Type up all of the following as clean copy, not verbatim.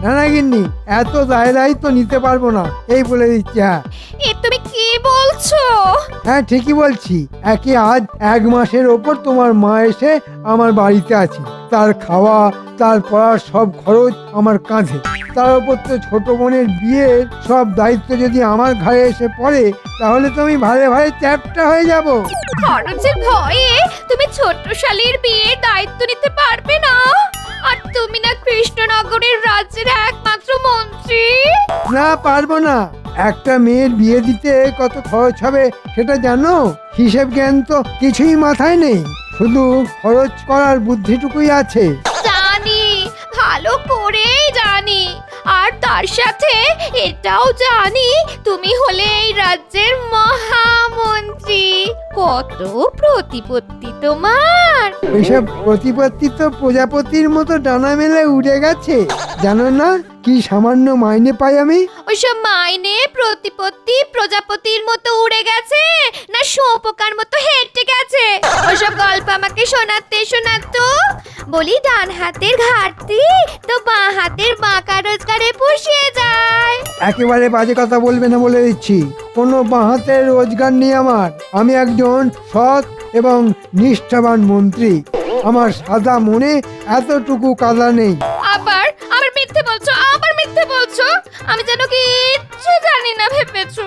না না গিন্নি, এত দায়িত্ব নিতে পারবো না, এই বলে দিচ্ছি। হ্যাঁ এ তুমি কি বলছো? হ্যাঁ ঠিকই বলছি। একে আজ 1 মাসের ওপর তোমার মা এসে আমার বাড়িতে আছে। তার খাওয়া, তার পড়ার সব খরচ আমার কাঁধে। তার উপর তো ছোট বোনের বিয়ের সব দায়িত্ব যদি আমার ঘাড়ে এসে পড়ে, তাহলে তো আমি ভারে ভারে চ্যাপ্টা হয়ে যাব। খরচের ভয়ে তুমি ছোট্ট শালীর বিয়ের দায়িত্ব নিতে পারবে না? আর তুমি না কৃষ্ণনগরের রাজ্যের একমাত্র মন্ত্রী। না, পারবো না। একটা মেয়ের বিয়ে দিতে কত খরচ হবে সেটা জানো? হিসেব জ্ঞান তো কিছুই মাথায় নেই, শুধু খরচ করার বুদ্ধিটুকুই আছে। জানি, ভালো করেই জানি। আর তার সাথে এটাও জানি তুমি হলে এই রাজ্যের মহামন্ত্রী। কত প্রতিপত্তি তোমার। এইসব প্রতিপত্তি তো প্রজাপতির মতো ডানা মেলে উড়ে গেছে। জানো না কি সামান্য মাইনে পাই আমি? ওইসব মাইনে প্রতিপত্তি প্রজাপতির মতো উড়ে গেছে না শুঁয়োপোকার মতো হেঁটে গেছে? ওইসব গল্প আমাকে শোনাতো। বলি ডান হাতের ঘাটতি তো বাঁ হাতের বাঁকা রোজগারে পুষিয়ে যায়। একেবারে বাজে কথা বলবে না বলে দিচ্ছি। কোনো বাঁহাতের রোজগার নেই আমার। আমি একজন সৎ এবং নিষ্ঠাবান মন্ত্রী। আমার সাদা মনে এতটুকু কাদা নেই। আবার মিথ্যে বলছো। আমি যেন কিচ্ছু জানি না ভেবেছো?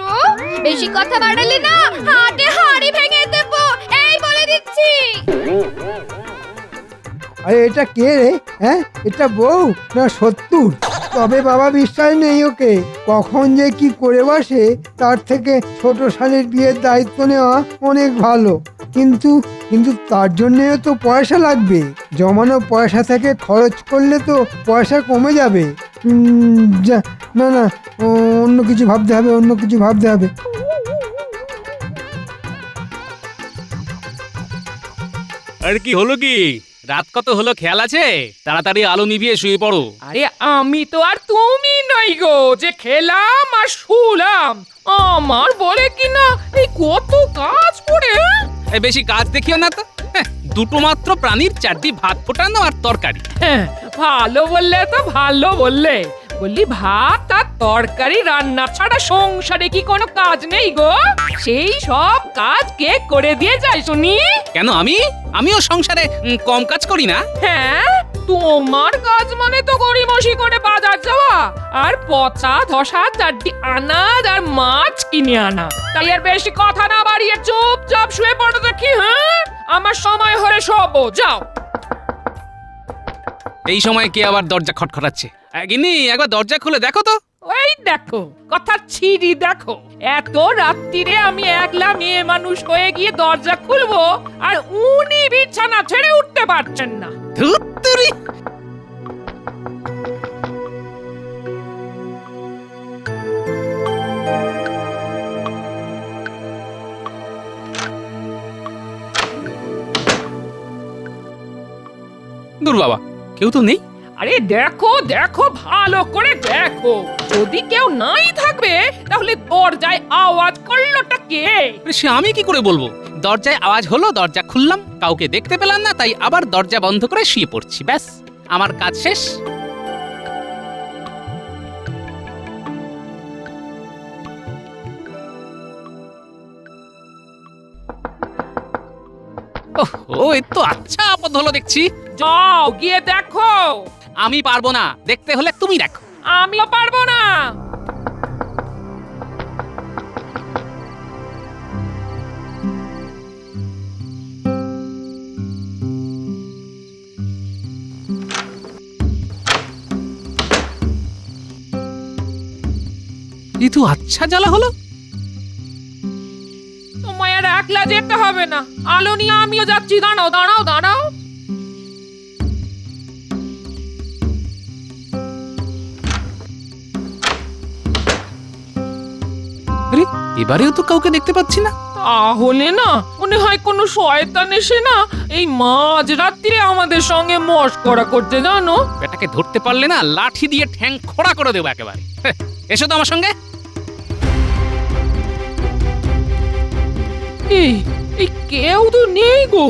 বেশি কথা বাড়ালে না হাতে হাড়ি ভেঙে দেবো, এই বলে দিচ্ছি। আরে এটা কে রে? হ্যাঁ, এটা বউ না সত্তর? তবে বাবা বিশ্বাস নেই ওকে, কখন যে কি করে বসে। তার থেকে ছোট শালীর বিয়ের দায়িত্ব নেওয়া অনেক ভালো। কিন্তু কিন্তু তার জন্যেও তো পয়সা লাগবে। জমানো পয়সা থেকে খরচ করলে তো পয়সা কমে যাবে। না না, অন্য কিছু ভাবতে হবে। আর কি হলো কি? রাত কত হলো খেয়াল আছে? তাড়াতাড়ি আলো নিভিয়ে শুয়ে পড়ো। আরে আমি তো আর তুমি নই গো যে খেলাম আর শুলাম। আমার বলে কিনা এই কত কাজ পড়ে। এই বেশি কাজ দেখিও না তো। দুটো মাত্র প্রাণীর 4টি ভাত ফোটানো আর তরকারি। হ্যাঁ, ভালো বললে তো ভালো বললে। বললি ভাত আর তরকারি রান্না ছাড়া সংসারে কি কোনো কাজ নেই গো? সেই সব কাজ কে করে দিয়ে যায় শুনি? কেন আমিও সংসারে কম কাজ করি না? হ্যাঁ, তোমার কাজ মানে তো গড়িমসি করে বাজার যাওয়া আর পচা ধসা 4টি আনাজ আর মাছ কিনে আনা। তাই আর বেশি কথা না বাড়িয়ে চুপচাপ শুয়ে পড়ো দেখি। হ্যাঁ, আমার সময় হলে শোবো, যাও। এই সময় কে আবার দরজা খটখটাচ্ছে? গিন্নি, একবার দরজা খুলে দেখো তো। ওই দেখো, কথা ছিড়ি দেখো। এত রাত্রিরে আমি একলা মেয়ে মানুষ হয়ে গিয়ে দরজা খুলবো আর উনি বিছানা ছেড়ে উঠতে পারছেন না। ধুত্তুরি। দূর বাবা, কেউ তো নেই। আরে দেখো দেখো, ভালো করে দেখো। যদি কেউ নাই থাকবে তাহলে দরজায় আওয়াজ করলোটা কে? সে আমি কি করে বলবো? দরজায় আওয়াজ হলো, দরজা খুললাম, কাউকে দেখতে পেলাম না, তাই আবার দরজা বন্ধ করে শুয়ে পড়ছি। ব্যাস, আমার কাজ শেষ। ও, এ তো আচ্ছা আপদ হলো দেখছি। যাও গিয়ে দেখো। আমি পারবো না, দেখতে হলে তুমি দেখো। আমিও পারবো না। এ তো আচ্ছা জ্বালা হলো। তোমায় আর একলা যেতে হবে না, আলো নিয়ে আমিও যাচ্ছি। দাঁড়াও। আরে, এবারেও তো কাউকে দেখতে পাচ্ছি না। তাহলে না মনে হয় কোনো শয়তান এসে না এই মাঝ রাত্রিরে আমাদের সঙ্গে মশকরা করতে, জানো? এটাকে ধরতে পারলে না লাঠি দিয়ে ঠ্যাং খোড়া করে দেবো একেবারে। এসো তো আমার সঙ্গে। এই কেউ তো নেই গো।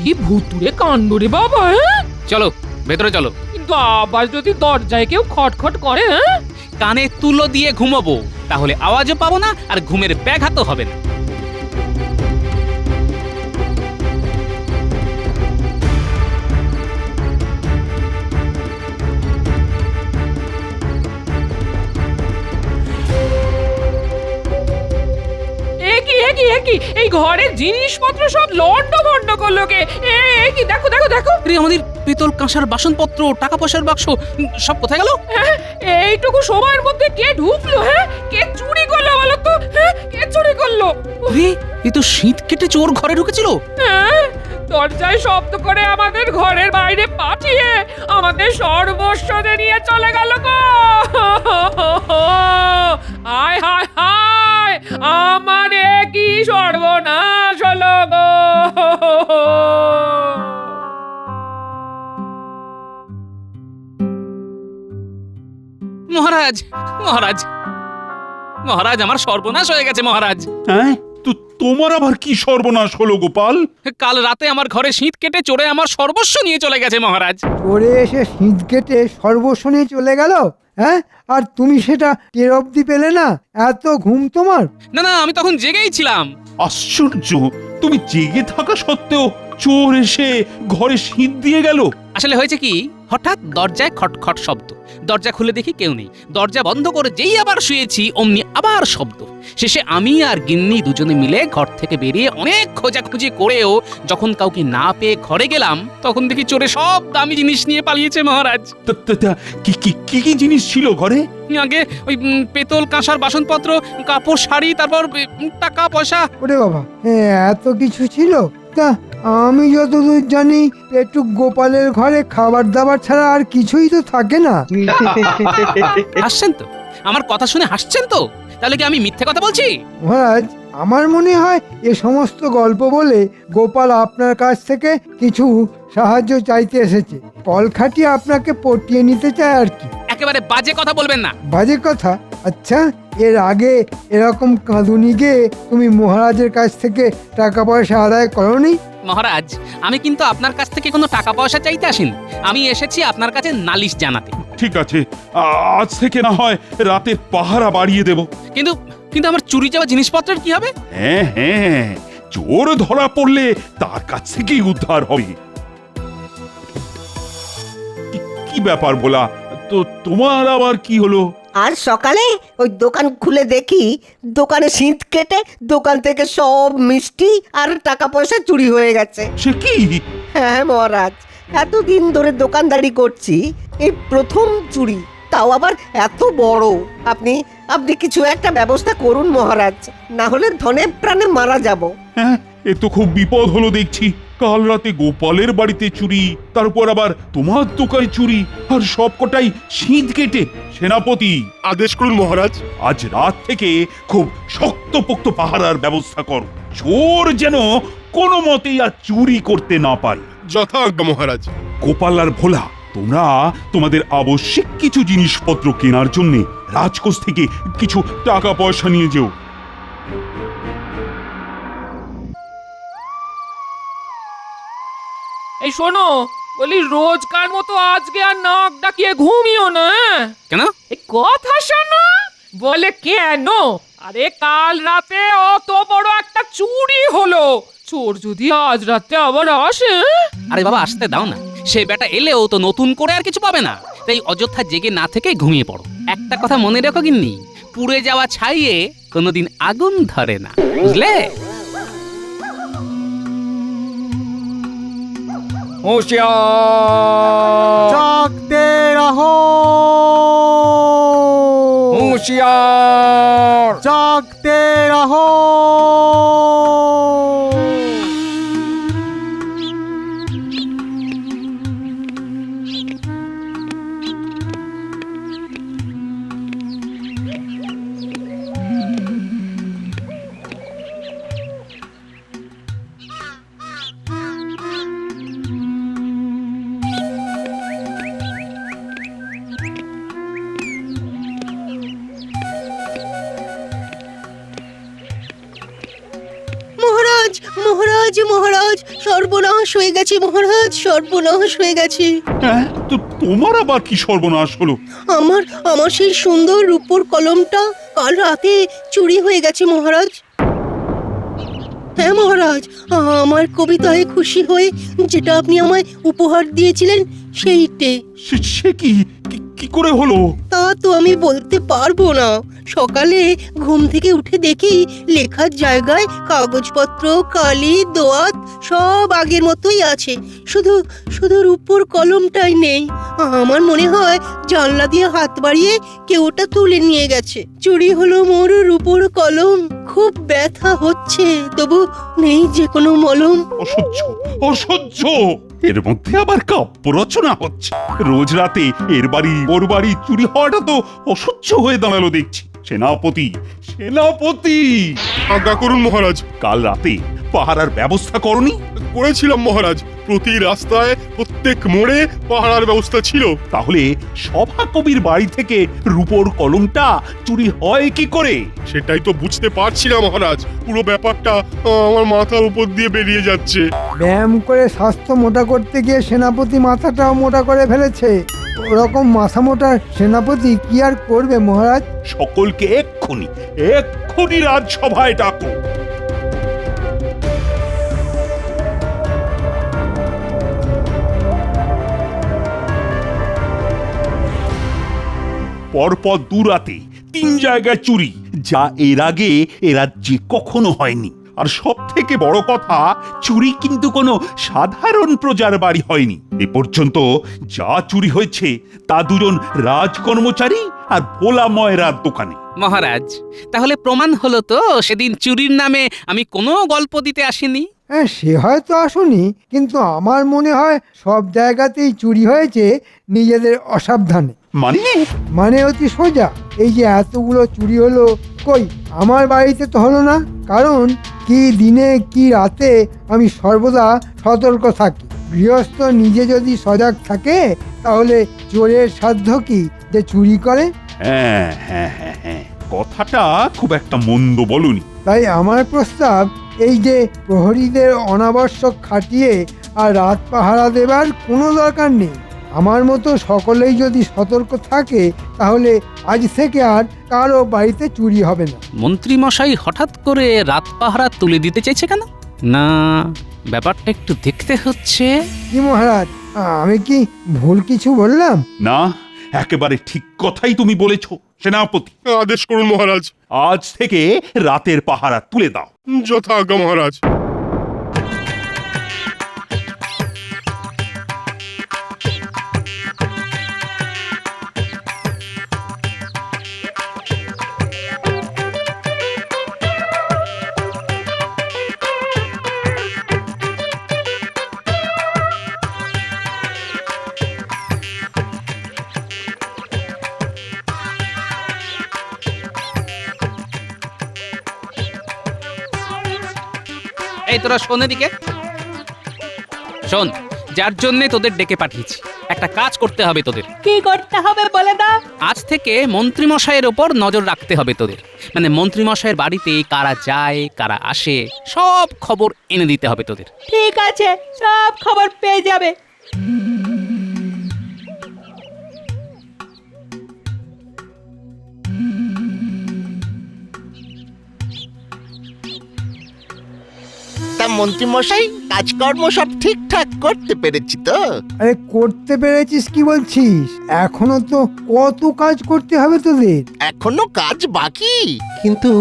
কি ভুতুড়ে কাণ্ড রে বাবা। চলো ভেতরে চলো। কিন্তু কিন্তু আবার যদি দরজায় কেউ খটখট করে, হ্যাঁ? কানে তুলো দিয়ে ঘুমাবো, তাহলে আওয়াজও পাবো না আর ঘুমের ব্যাঘাতও হবে না। একি এই ঘরের জিনিসপত্র সব লন্ডভন্ড করলো কে? কি দেখো দেখো দেখো, আরে আমাদের পিতল কাঁসার বাসনপত্র, টাকা পয়সার বাক্স, সব কোথায় গেল? হ্যাঁ, এইটুকু সময়ের মধ্যে কে ঢুকলো? হ্যাঁ, কে চুরি করলো বলো তো? হ্যাঁ, কে চুরি করলো? আরে এ তো শীত কেটে চোর ঘরে ঢুকেছিল। হ্যাঁ, দরজায় শব্দ করে আমাদের ঘরের বাইরে পাঠিয়ে আমাদের সর্বস্ব নিয়ে চলে গেল গো। হায় হায় হায়, আমার কি সর্বনাশ হলো গো। মহারাজ, মহারাজ, মহারাজ, আমার সর্বনাশ হয়ে গেছে মহারাজ। হ্যাঁ, তো তোমার আবার কি সর্বনাশ হলো গোপাল? কাল রাতে আমার ঘরে শীত কেটে চোরে আমার সর্বস্ব নিয়ে চলে গেছে মহারাজ। চড়ে এসে শীত কেটে সর্বস্ব নিয়ে চলে গেল, হ্যাঁ? আর তুমি সেটা টের অব্দি পেলে না? এত ঘুম তোমার? না না, আমি তখন জেগেই ছিলাম। আশ্চর্য, তুমি জেগে থাকা সত্ত্বেও চোর এসে ঘরে শীত দিয়ে গেল। আসলে হয়েছে কি, হঠাৎ দরজায় খটখট শব্দ, দরজা খুলে দেখি কেউ নেই। দরজা বন্ধ করে যেই আবার শুয়েছি অমনি আবার শব্দ। শেষে আমি আর গিন্নি দুজনে মিলে ঘর থেকে বেরিয়ে অনেক খোঁজাখুঁজি করেও যখন কাউকে না পেয়ে ঘরে গেলাম, তখন দেখি চোরে সব দামি জিনিস নিয়ে পালিয়েছে মহারাজ। কি কি কি কি জিনিস ছিল ঘরে? আগে ওই পেতল কাঁসার বাসনপত্র, কাপড়, শাড়ি, তারপর টাকা পয়সা। ওরে বাবা, এত কিছু ছিল? তা আমি যতদূর জানি পেটুক গোপালের ঘরে খাবার দাবার ছাড়া আর কিছুই তো থাকে না। হাসছেন তো? আমার কথা শুনে হাসছেন তো? তাহলে কি আমি মিথ্যে কথা বলছি? মহারাজ, আমার মনে হয় এ সমস্ত গল্প বলে গোপাল আপনার কাছ থেকে কিছু সাহায্য চাইতে এসেছে। কল খাটিয়ে আপনাকে পটিয়ে নিতে চায় আর কি। একেবারে বাজে কথা বলবেন না। বাজে কথা? আচ্ছা, এর আগে এরকম কাঁদুনি গিয়ে তুমি মহারাজের কাছ থেকে টাকা পয়সা আদায় করনি? মহারাজ, আমি কিন্তু আপনার কাছ থেকে কোনো টাকা পয়সা চাইতে আসিনি। আমি এসেছি আপনার কাছে নালিশ জানাতে। ঠিক আছে, আজ থেকে না হয় রাতে পাহারা বাড়িয়ে দেব। কিন্তু কিন্তু আমার চুরি যাওয়া জিনিসপত্রের কি হবে? হ্যাঁ হ্যাঁ, চোর ধরা পড়লে তার কাছ থেকেই উদ্ধার হবে। কি ব্যাপার বলা তো, তোমার আবার কি হলো? আর সকালে ওই দোকান খুলে দেখি দোকানে শীত কেটে দোকান থেকে সব মিষ্টি আর টাকা পয়সা চুরি হয়ে গেছে। সে কি? হ্যাঁ মহারাজ, এতদিন ধরে দোকানদারি করছি, এই প্রথম চুরি, তাও আবার এত বড়। আপনি আপনি কিছু একটা ব্যবস্থা করুন মহারাজ, না হলে ধনে প্রাণে মারা যাব। হ্যাঁ, এ তো খুব বিপদ হলো দেখছি। কাল রাতে গোপালের বাড়িতে চুরি, তারপর আবার তোমার দোকানে চুরি, আর সবকটাই শীত কেটে। সেনাপতি, আদেশ করুন মহারাজ। আজ রাত থেকে খুব শক্তপোক্ত পাহারার ব্যবস্থা করো, চোর যেন কোনো মতেই আর চুরি করতে না পারে। যথাজ্ঞা মহারাজ। গোপাল আর ভোলা, তোমরা তোমাদের আবশ্যিক কিছু জিনিসপত্র কেনার জন্য রাজকোষ থেকে কিছু টাকা পয়সা নিয়ে যেও। এই শোনো, বলি রোজকার মতো আজকে আর নাক ডাকিয়ে ঘুমিও না। হ্যাঁ? কেন? এই কথা শোনো। বলে কেন? আরে কাল রাতে অত বড় একটা চুরি হলো, চোর যদি আজ রাতে আবার আসে। আরে বাবা, আসতে দাও না। সে বেটা এলেও তো নতুন করে আর কিছু পাবে না, তাই অযথা জেগে না থেকে ঘুমিয়ে পড়ো। একটা কথা মনে রেখো গিন্নি, পুড়ে যাওয়া ছাইয়ে কোনোদিন আগুন ধরে না, বুঝলে? होशियार जागते रहो, होशियार जागते रहो। মহারাজ মহারাজ মহারাজ, সর্বনাশ হয়ে গেছে মহারাজ, সর্বনাশ হয়ে গেছে। হ্যাঁ, তোমার আবার কি সর্বনাশ হলো? আমার আমার সেই সুন্দর রূপোর কলমটা কাল রাতে চুরি হয়ে গেছে মহারাজ। হ্যাঁ মহারাজ, আমার কবিতায় খুশি হয়ে যেটা আপনি আমায় উপহার দিয়েছিলেন সেইটে। সে কি কি করে হলো? তা তো আমি বলতে পারবো না। সকালে ঘুম থেকে উঠে দেখি লেখার জায়গায় কাগজপত্র, কালি, দোয়াত সব আগের মতোই আছে, শুধু শুধু রূপোর কলমটাই নেই। আমার মনে হয় জানলা দিয়ে হাত বাড়িয়ে কেউ ওটা তুলে নিয়ে গেছে। চুরি হলো মোর রূপোর কলম, খুব ব্যথা হচ্ছে, তবু নেই যে কোনো মলম। অসহ্য অসহ্য! এর মধ্যে আবার কাব্য রচনা হচ্ছে। রোজ রাতে এর বাড়ি ওর বাড়ি চুরি হওয়াটা তো অসহ্য হয়ে দাঁড়ালো দেখছি। সেনাপতি, সেনাপতি, আজ্ঞা করুন মহারাজ। কাল রাতে পাহারার ব্যবস্থা করনি? করেছিলাম মহারাজ, প্রতি রাস্তায় প্রত্যেক মোড়ে পাহারার ব্যবস্থা ছিল। তাহলে সভা কবির বাড়ি থেকে রূপোর কলমটা চুরি হয় কি করে? সেটাই তো বুঝতে পারছি না মহারাজ। পুরো ব্যাপারটা আমার মাথার উপর দিয়ে বেরিয়ে যাচ্ছে। ব্যায়াম করে স্বাস্থ্য মোটা করতে গিয়ে সেনাপতি মাথাটাও মোটা করে ফেলেছে। ওরকম মাথা মোটা সেনাপতি কি আর করবে মহারাজ? সকলকে এক্ষুনি এক্ষুনি রাজসভায় ডাকো। পরপর দুরাতে 3 জায়গায় চুরি, যা এর আগে এ রাজ্যে কখনো হয়নি। আর সব থেকে বড় কথা, চুরি কিন্তু কোনো সাধারণ প্রজার বাড়ি হয়নি। এ পর্যন্ত যা চুরি হয়েছে তা 2জন রাজকর্মচারী আর ভোলা ময়রার দোকানে। মহারাজ, তাহলে প্রমাণ হলো তো সেদিন চুরির নামে আমি কোনো গল্প দিতে আসিনি। হ্যাঁ, সে হয়তো আসুনি, কিন্তু আমার মনে হয় সব জায়গাতেই চুরি হয়েছে নিজেদের অসাবধানে। মানে অতি সোজা। এই যে এতগুলো চুরি হলো, কই আমার বাড়িতে তো হলো না। কারণ কি দিনে কি রাতে আমি সর্বদা সতর্ক থাকি। গৃহস্থ নিজে যদি সজাগ থাকে তাহলে চোরের সাধ্য কি যে চুরি করে? হ্যাঁ হ্যাঁ হ্যাঁ হ্যাঁ, কথাটা খুব একটা মন্দ বলনি। তাই আমার প্রস্তাব এই যে প্রহরীদের অনাবশ্যক খাটিয়ে আর রাত পাহারা দেবার কোনো দরকার নেই। আমার মতো সকলেই যদি সতর্ক থাকে তাহলে আজ থেকে আর কারো বাড়িতে চুরি হবে না। মন্ত্রী মশাই হঠাৎ করে রাত পাহারা তুলে দিতে চাইছে কেন? না, ব্যাপারটা একটু দেখতে হচ্ছে। কি মহারাজ, আমি কি ভুল কিছু বললাম? না, একেবারে ঠিক কথাই তুমি বলেছো সেনাপতি। আদেশ করুন মহারাজ। আজ থেকে রাতের পাহারা তুলে দাও। যথা আজ্ঞা মহারাজ। এই তোরা শোন এদিকে শোন, যার জন্য তোদের ডেকে পাঠিয়েছি একটা কাজ করতে হবে তোদের। কি করতে হবে বলে দাও। আজ থেকে মন্ত্রী মশাইয়ের ওপর নজর রাখতে হবে তোদের। মানে মন্ত্রী মশাইয়ের বাড়িতে কারা যায় কারা আসে সব খবর এনে দিতে হবে তোদের। ঠিক আছে, সব খবর পেয়ে যাবে। তা মন্ত্রী মশাই, কাজকর্ম সব ঠিকঠাক করতে পেরেছি তো? আরে করতে পেরেছিস কি বলছিস? এখনো তো কত কাজ করতে হবে তোদের। এখনো কাজ বাকি। কিন্তু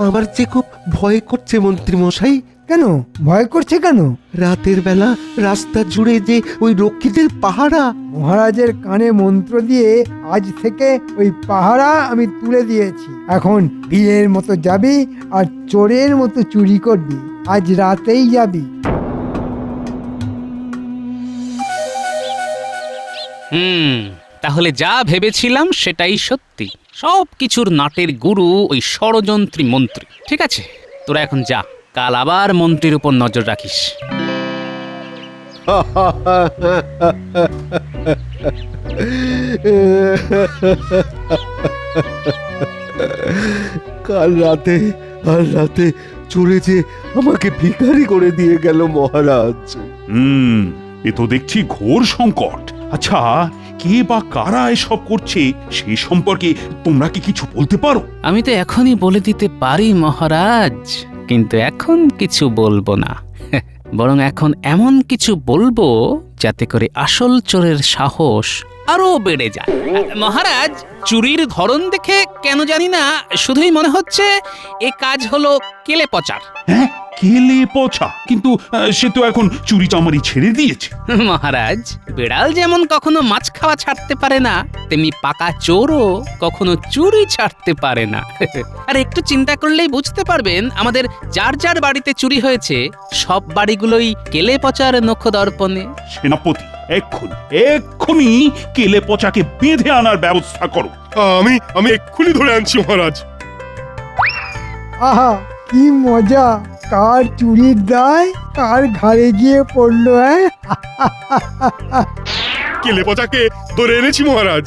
আমার যে খুব ভয় করছে মন্ত্রী মশাই। কেন ভয় করছে কেন? রাতের বেলা রাস্তা জুড়ে যে ওই রক্ষীদের পাহারা। মহারাজের কানে মন্ত্র দিয়ে আজ থেকে ওই পাহারা আমি তুলে দিয়েছি। এখন বীরের মতো যাবি আর চোরের মতো চুরি করবি। আজ রাতেই যাবি। তাহলে যা ভেবেছিলাম সেটাই সত্যি। সব কিছুর নাটের গুরু ওই ষড়যন্ত্রী মন্ত্রী। ঠিক আছে, তোরা এখন যা, কাল আবার মন্ত্রীর উপর নজর রাখিস। কাল রাতে চোরে যে আমাকে ভিখারি করে দিয়ে গেল মহারাজ। এ তো দেখছি ঘোর সংকট। আচ্ছা, কে বা কারা এসব করছে সে সম্পর্কে তোমরা কি কিছু বলতে পারো? আমি তো এখনই বলে দিতে পারি মহারাজ, কিন্তু এখন কিছু বলবো না। বরং এখন এমন কিছু বলবো যাতে করে আসল চোরের সাহস আরো বেড়ে যায়। মহারাজ, চুরির ধরন দেখে কেন জানি না শুধুই মনে হচ্ছে এ কাজ হলো কেলে পচার। হ্যাঁ, কেলে পচা, কিন্তু সে তো এখন চুরি চামারি ছেড়ে দিয়েছে। মহারাজ, বিড়াল যেমন কখনো মাছ খাওয়া ছাড়তে পারে না, তেমনি পাকা চোরও কখনো চুরি ছাড়তে পারে না। আর একটু চিন্তা করলেই বুঝতে পারবেন, আমাদের যার যার বাড়িতে চুরি হয়েছে সব বাড়িগুলোই কেলে পচার নখদর্পণে। সেনাপতি, এক্ষুনি কেলে পচাকে বেঁধে আনার ব্যবস্থা করো। আমি এক্ষুনি ধরে আনছি মহারাজ। আহা, কি মজা! কার চুরির দায় কার ঘাড়ে গিয়ে পড়লো, হ্যাঁ? কেলে পচাকে ধরে এনেছি মহারাজ।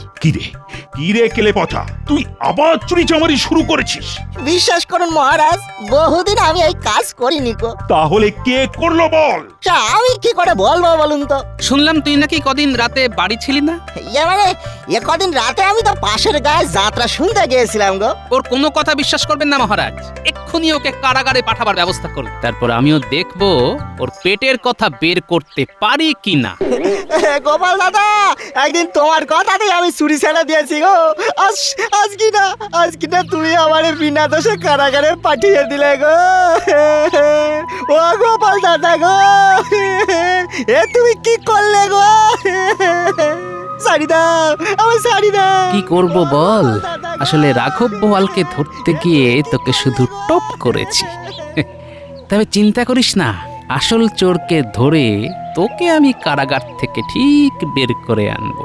কিরে কেলে পচা, তুই আবার চুরি চামারি শুরু করেছিস? বিশ্বাস করুন মহারাজ, বহুদিন আমি এই কাজ করিনি গো। তাহলে কে করলো বল? আমি কি করে বলবো বলুন তো? শুনলাম তুই নাকি কদিন রাতে বাড়ি ছিলি না। মানে কদিন রাতে আমি তো পাশের গায়ে যাত্রা শুনতে গিয়েছিলাম গো। ওর কোনো কথা বিশ্বাস করবেন না মহারাজ, এক্ষুনি ওকে কারাগারে পাঠাবার ব্যবস্থা করুন। তারপর আমিও দেখবো ওর পেটের কথা বের করতে পারি কিনা। গোপাল দাদা, একদিন তোমার কথাতেই আমি চুরি ছেড়ে দিয়েছি গো। আজ কিনা তুমি আমার বিনা দোষে কারাগারে পাঠিয়ে দিলে গো। ও গোপাল দাদা গো, এ তুমি কি করলে গো? ছাড়ি দাও, আমি ছাড়ি দাও। কি করব বল, আসলে রাঘব বোয়ালকে ধরতে গিয়ে তোকে শুধু টপ করেছি। তবে চিন্তা করিস না, আসল চোরকে ধরে তোকে আমি কারাগার থেকে ঠিক বের করে আনবো।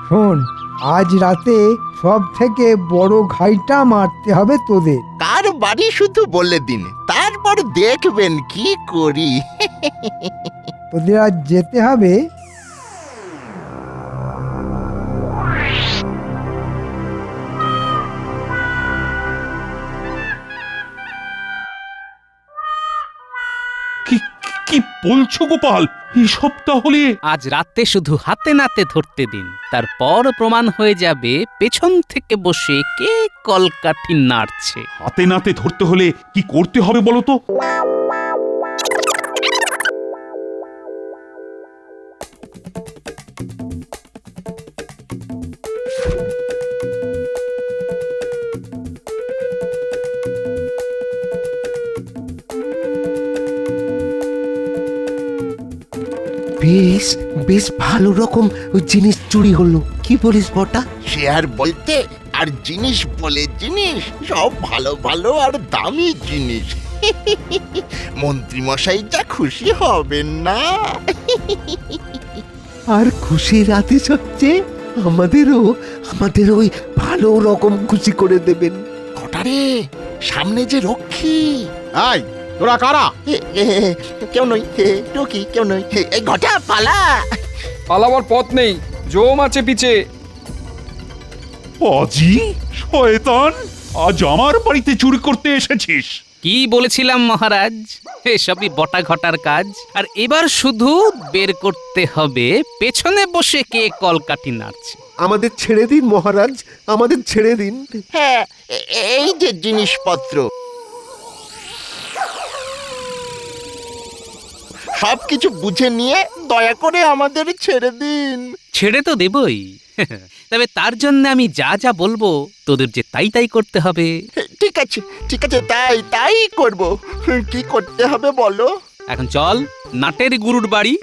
শোন, আজ রাতে সব থেকে বড় ঘাইটা মারতে হবে তোদের। কার বাড়ি শুধু বলে দিন, তারপর দেখবেন কি করি। তোদের আজ যেতে হবে কি বলছো গোপাল? এসব তাহলে আজ রাতে শুধু হাতে নাতে ধরতে দিন, তারপর প্রমাণ হয়ে যাবে পেছন থেকে বসে কে কলকাঠি নাড়ছে। হাতে নাতে ধরতে হলে কি করতে হবে বলো তো? বেশ বেশ ভালো রকম জিনিস চুরি হলো, কি বলিস বটা? সে আর বলতে, আর জিনিস বলে জিনিস, সব ভালো ভালো আর দামি জিনিস। মন্ত্রী মশাই যা খুশি হবেন না। আর খুশির রাতে হচ্ছে আমাদেরও ওই ভালো রকম খুশি করে দেবেন। কটারে, সামনে যে রক্ষী। এই তোরা কারা? কেউ নই, টুকি কেউ নই। এই ঘটা পালা। পালাবার পথ নেই, জম আছে পিছে। অজি শয়তান, আজ আমার বাড়িতে চুরি করতে এসেছিস? কি বলেছিলাম মহারাজ, এসবই বটা ঘটার কাজ। আর এবার শুধু বের করতে হবে পেছনে বসে কে কলকাঠি নাড়ছে। আমাদের ছেড়ে দিন মহারাজ, আমাদের ছেড়ে দিন। হ্যাঁ, এই যে জিনিসপত্র সবকিছু বুঝে নিয়ে দয়া করে আমাদের ছেড়ে দিন। ছেড়ে তো দেবই, তবে তার জন্য আমি যা যা বলবো তোদের যে তাই তাই করতে হবে। ঠিক আছে, তাই করব। কি করতে হবে বলো? এখন চল নাটের গুরুর বাড়ি।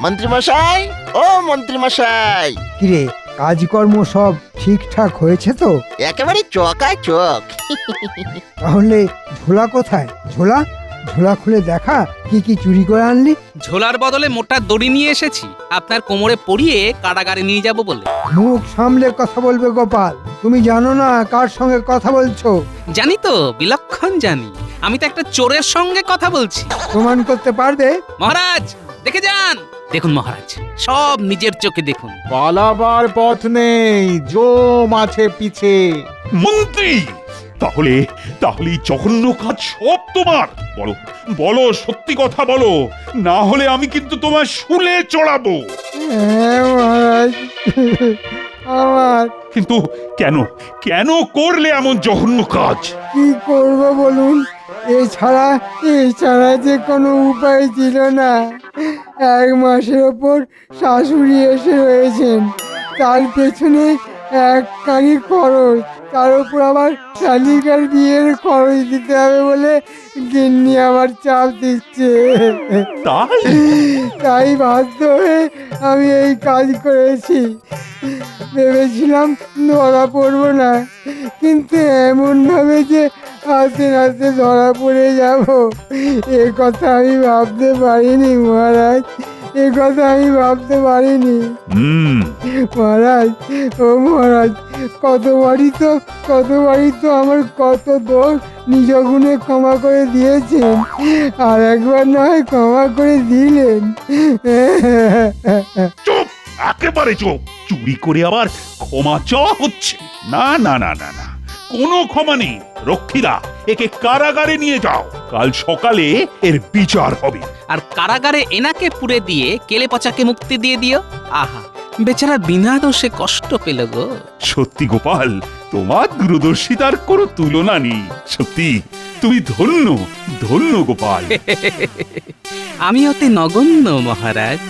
মন্ত্রীমশাই, ও মন্ত্রীমশাই। কিরে, কাজকর্ম সব ঠিকঠাক হয়েছে তো? একেবারে চকায় চক। তাহলে ঝোলা কোথায়? ঝোলা খুলে দেখা কি কি চুরি করে আনলি। ঝোলার বদলে মোটা দড়ি নিয়ে এসেছি, আপনার কোমরে পরিয়ে কারাগারে নিয়ে যাব বলে। মুখ সামলে কথা বলবে গোপাল, তুমি জানো না কার সঙ্গে কথা বলছো? জানি তো, বিলক্ষণ জানি। আমি তো একটা চোরের সঙ্গে কথা বলছি। প্রমাণ করতে পারবে? মহারাজ দেখে যান, দেখুন মহারাজ, সব নিজের চোখে দেখুন। পালাবার পথ নেই, জম আছে পিছে। মন্ত্রী, তাহলে তাহলে এই জঘন্য কাজ সব তোমার? বলো বলো, সত্যি কথা বলো, না হলে আমি কিন্তু তোমার শুলে চড়াবো। হ্যাঁ মহারাজ, আমার কিন্তু কেন কেন করলে এমন জঘন্য কাজ? কি করব বলুন, এছাড়া যে কোনো উপায় ছিল না। 1 মাসের ওপর শাশুড়ি এসে রয়েছেন, তার পেছনে এক কানি খরচ, তার উপর আবার শালিকার বিয়ের খরচ দিতে হবে বলে গিন্নি আমার চাপ দিচ্ছে। তাই বাধ্য হয়ে আমি এই কাজ করেছি। ভেবেছিলাম ধরা পড়বো না, কিন্তু এমন ভাবে যে হাতে নাতে ধরা পড়ে যাব, এ কথা আমি ভাবতে পারিনি মহারাজ, এ কথা আমি ভাবতে পারিনি। মহারাজ, ও মহারাজ, কতবারই তো আমার কত দোষ নিজ গুণে ক্ষমা করে দিয়েছেন, আর একবার নয় ক্ষমা করে দিলেন। চুপ, একেবারে চুপ। চুরি করে আবার ক্ষমা চাওয়া হচ্ছে? না না না না না, কোনো ক্ষমা নেই। রক্ষীরা, একে কারাগারে নিয়ে যাও, কাল সকালে এর বিচার হবে। আর কারাগারে এনাকে পুরে দিয়ে কেলে পচাকে মুক্তি দিয়ে দিও। আহা, বেচারা বিনা দোষে কষ্ট পেল গো। সত্যি গোপাল, তোমার দূরদর্শিতার কোনো তুলনা নেই। সত্যি তুমি ধন্য, ধন্য গোপাল। আমি অতি নগণ্য মহারাজ।